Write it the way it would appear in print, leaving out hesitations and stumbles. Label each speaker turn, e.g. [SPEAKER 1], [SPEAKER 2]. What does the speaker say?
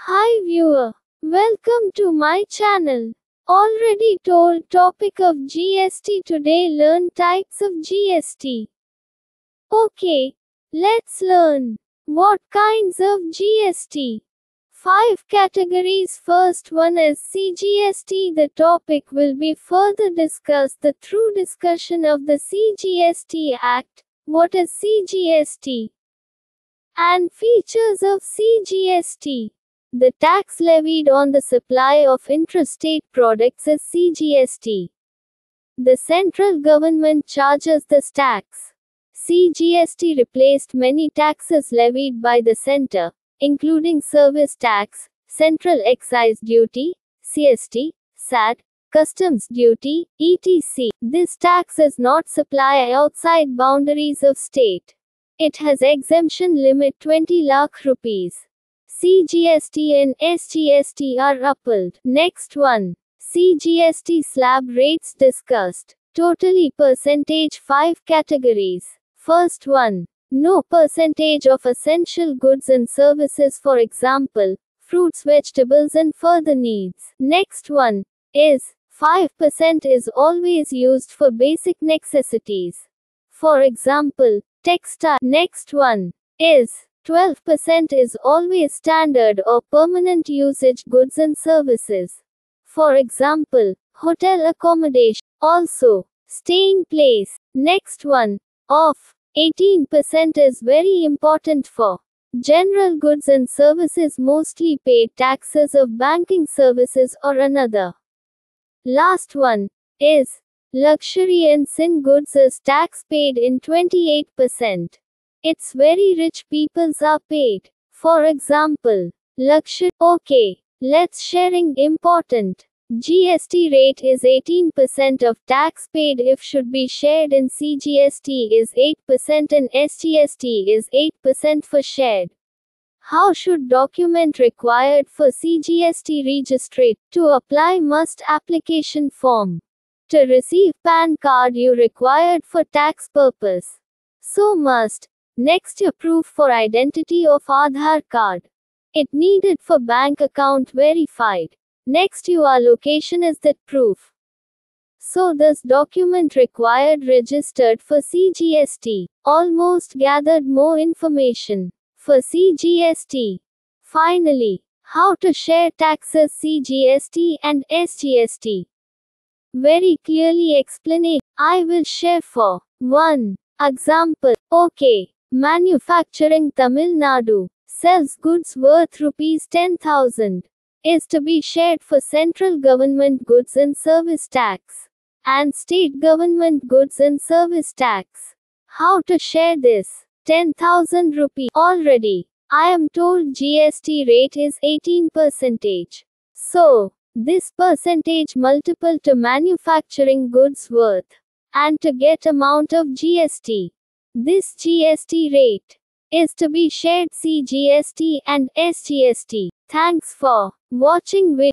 [SPEAKER 1] Hi viewer, welcome to my channel. Already told topic of GST, today learn types of GST. Okay, let's learn. What kinds of GST? 5 categories. First one is CGST. The topic will be further discussed the through discussion of the CGST Act. What is CGST? And features of CGST. The tax levied on the supply of intrastate products is CGST. The central government charges this tax. CGST replaced many taxes levied by the center, including service tax, central excise duty, CST, SAT, customs duty, etc. This tax is not supply outside boundaries of state. It has exemption limit 20 lakh rupees. CGST and SGST are upheld. Next one. CGST slab rates discussed. Totally percentage 5 categories. First one. No percentage of essential goods and services, for example, fruits, vegetables and further needs. Next one is 5% is always used for basic necessities. For example, textile. Next one is 12% is always standard or permanent usage goods and services. For example, hotel accommodation. Also, staying place. Next one, of 18% is very important for general goods and services, mostly paid taxes of banking services or another. Last one is luxury and sin goods is tax paid in 28%. It's very rich peoples are paid. For example, luxury. Okay, let's sharing important. GST rate is 18% of tax paid if should be shared, in CGST is 8% and SGST is 8% for shared. How should document required for CGST registry? To apply must application form. To receive PAN card you required for tax purpose. So must. Next, your proof for identity of Aadhaar card. It needed for bank account verified. Next, your location is that proof. So this document required registered for CGST. Almost gathered more information for CGST. Finally, how to share taxes CGST and SGST. Very clearly explained. I will share for 1 example. Okay. Manufacturing Tamil Nadu sells goods worth rupees 10,000 is to be shared for central government goods and service tax and state government goods and service tax. How to share this? 10,000 rupees. Already, I am told GST rate is 18%. So, this percentage multiple to manufacturing goods worth and to get amount of GST. This GST rate is to be shared CGST and SGST. Thanks for watching video.